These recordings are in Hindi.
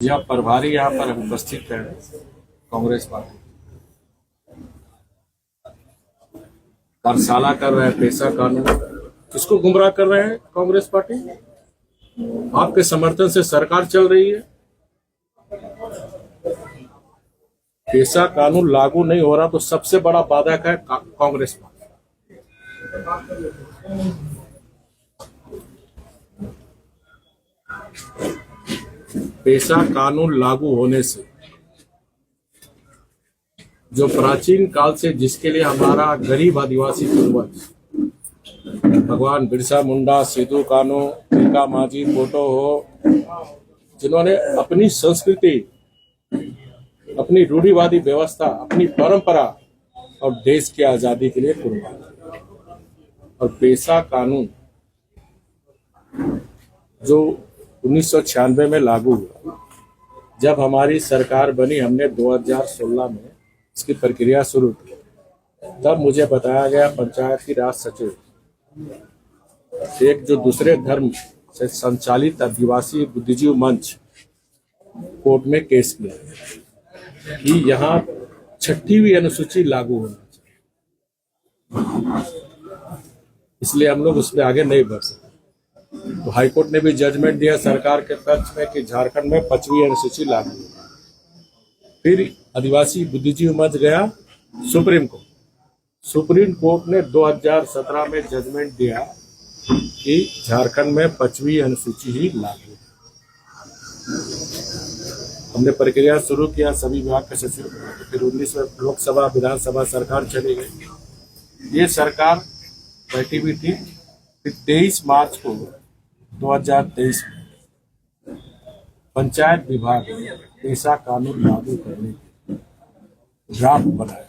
यह प्रभारी यहाँ पर उपस्थित है कांग्रेस पार्टी। पाठशाला कर रहे हैं, पेशा कानून, किसको गुमराह कर रहे हैं कांग्रेस पार्टी? आपके समर्थन से सरकार चल रही है। पेशा कानून लागू नहीं हो रहा तो सबसे बड़ा बाधक है कांग्रेस पार्टी। पेशा कानून लागू होने से जो प्राचीन काल से जिसके लिए हमारा गरीब आदिवासी पूर्वज भगवान बिरसा मुंडा, सिद्धू कान्हू, तिलका मांझी, फोटो हो, जिन्होंने अपनी संस्कृति, अपनी रूढ़िवादी व्यवस्था, अपनी परंपरा और देश की आजादी के लिए कुर्बान किया। और पेशा कानून जो 1996 में लागू हुआ, जब हमारी सरकार बनी, हमने 2016 में इसकी प्रक्रिया शुरू की। तब मुझे बताया गया पंचायती राज सचिव एक जो दूसरे धर्म से संचालित आदिवासी बुद्धिजीवी मंच कोर्ट में केस किया कि यहाँ 6वीं अनुसूची लागू होना चाहिए, इसलिए हम लोग उसमें आगे नहीं बढ़ सकते। तो हाईकोर्ट ने भी जजमेंट दिया सरकार के पक्ष में कि झारखंड में 5वीं अनुसूची लागू है। फिर आदिवासी बुद्धिजीवी मंच गया सुप्रीम कोर्ट। सुप्रीम कोर्ट ने 2017 में जजमेंट दिया कि झारखंड में 5वीं अनुसूची ही लागू है। हमने प्रक्रिया शुरू किया, सभी विभाग के सचिव, फिर 19 में लोकसभा विधानसभा सरकार चली गई। ये सरकार बैठी हुई थी। फिर 23 मार्च को 2023 में पंचायत विभाग ने पेशा कानून लागू करने की ड्राफ्ट बनाया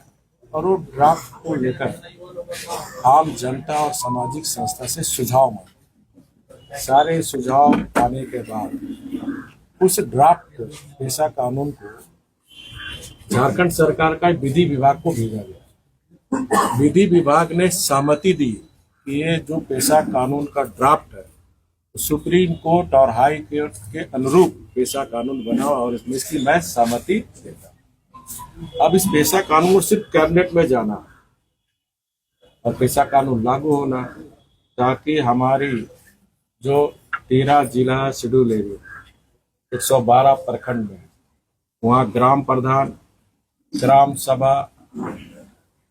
और वो ड्राफ्ट को लेकर आम जनता और सामाजिक संस्था से सुझाव मांगे। सारे सुझाव आने के बाद उस ड्राफ्ट पेशा कानून को झारखंड सरकार का विधि विभाग को भेजा गया। विधि विभाग ने सहमति दी कि ये जो पेशा कानून का ड्राफ्ट है सुप्रीम कोर्ट और हाई कोर्ट के अनुरूप पेशा कानून बना और इसकी मैं सहमति देता। अब इस पेशा कानून को सिर्फ कैबिनेट में जाना और पेशा कानून लागू होना, ताकि हमारी जो 13 जिला शेड्यूल एरिया 112 प्रखंड में, वहाँ ग्राम प्रधान, ग्राम सभा,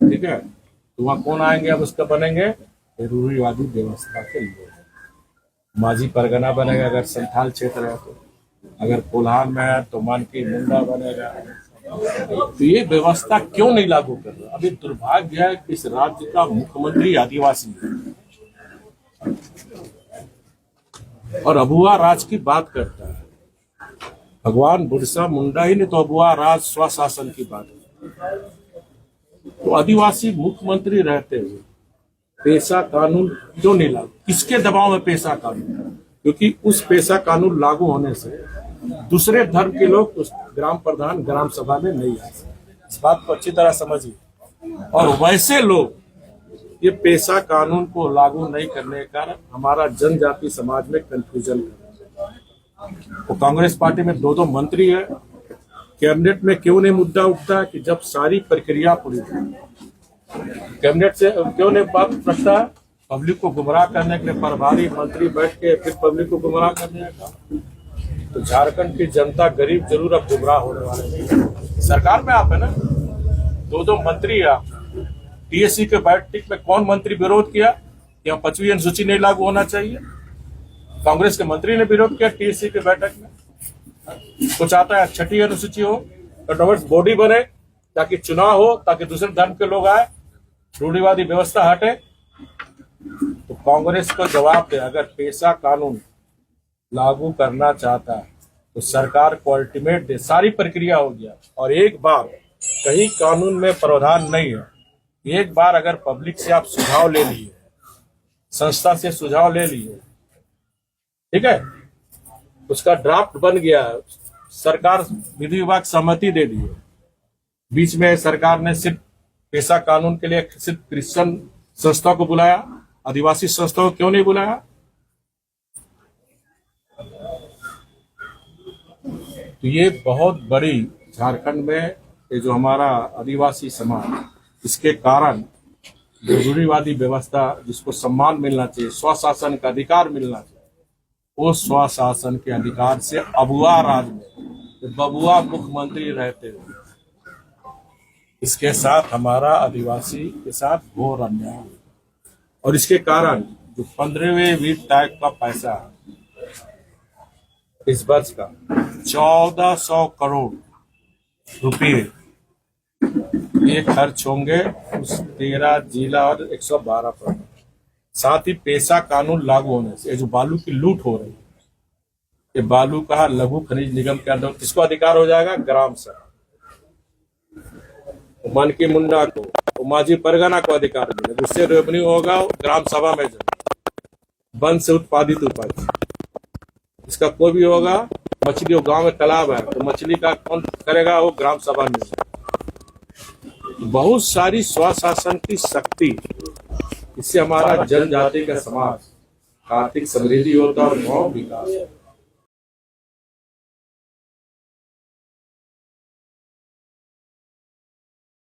ठीक है, तो वहाँ कौन आएंगे? अब उसका बनेंगे रूढ़िवादी व्यवस्था के लोग। माझी परगना बनेगा अगर संथाल क्षेत्र है तो, अगर कोल्हान में है तो मानकी मुंडा बनेगा। तो ये व्यवस्था क्यों नहीं लागू कर रहा? अभी दुर्भाग्य है कि इस राज्य का मुख्यमंत्री आदिवासी है और अबुआ राज की बात करता है। भगवान बिरसा मुंडा ही ने तो अबुआ राज स्वशासन की बात की। तो आदिवासी मुख्यमंत्री रहते हुए पेशा कानून क्यों नहीं लागू? किसके दबाव में पेशा कानून? क्योंकि उस पेशा कानून लागू होने से दूसरे धर्म के लोग उस ग्राम प्रधान, ग्राम सभा में नहीं आ सकते। इस बात को अच्छी तरह समझिए। और वैसे लोग ये पेशा कानून को लागू नहीं करने का हमारा जनजाति समाज में कंफ्यूजन कर। तो कांग्रेस पार्टी में 2 मंत्री है, कैबिनेट में क्यों नहीं मुद्दा उठता कि जब सारी प्रक्रिया पूरी कैबिनेट से क्यों नहीं बात रखता? पब्लिक को गुमराह करने के लिए प्रभारी मंत्री बैठ के फिर पब्लिक को गुमराह करने का। तो झारखंड की जनता गरीब जरूर अब गुमराह होने वाले नहीं। सरकार में आप है ना, 2 मंत्री आप। टीएससी के बैठक में कौन मंत्री विरोध किया कि 5वीं अनुसूची नहीं लागू होना चाहिए? कांग्रेस के मंत्री ने विरोध किया टीएससी के बैठक में। वो चाहता है 6वीं अनुसूची हो, कंट्रोवर्स बॉडी बने ताकि चुनाव हो, ताकि दूसरे धर्म के लोग आए, रूढ़िवादी व्यवस्था हटे। तो कांग्रेस को जवाब दे, अगर पेशा कानून लागू करना चाहता है तो सरकार को अल्टीमेट दे। सारी प्रक्रिया हो गया और एक बार कहीं कानून में प्रावधान नहीं है, एक बार अगर पब्लिक से आप सुझाव ले लिए, संस्था से सुझाव ले लिए, ठीक है, उसका ड्राफ्ट बन गया, सरकार विधि विभाग सहमति दे दी है। बीच में सरकार ने सिर्फ पेशा कानून के लिए सिर्फ क्रिश्चियन संस्था को बुलाया, आदिवासी संस्था को क्यों नहीं बुलाया? तो ये बहुत बड़ी झारखंड में ये जो हमारा आदिवासी समाज, इसके कारण जो रूढ़िवादी व्यवस्था जिसको सम्मान मिलना चाहिए, स्वशासन का अधिकार मिलना चाहिए, वो स्वशासन के अधिकार से अबुआ राज में बबुआ मुख्यमंत्री रहते हुए इसके साथ हमारा आदिवासी के साथ घोर अन्याय है। और इसके कारण जो 15वें वित्त आयोग का पैसा इस वर्ष का 1400 करोड़ रुपए ये खर्च होंगे उस 13 जिला और 112 पर। साथ ही पेशा कानून लागू होने से जो बालू की लूट हो रही है, ये बालू का लघु खनिज निगम के अंदर किसको अधिकार हो जाएगा? ग्राम सभा। मन की मुंडा को, माझी परगना को अधिकार मिलेगा, उससे रेवेन्यू होगा ग्राम सभा में जाए। वन से उत्पादित उपज इसका कोई भी होगा, मछली हो, गांव में तालाब है तो मछली का कौन करेगा? वो ग्राम सभा में। बहुत सारी स्वशासन की शक्ति, इससे हमारा जनजाति का समाज आर्थिक समृद्धि होता है और गांव विकास।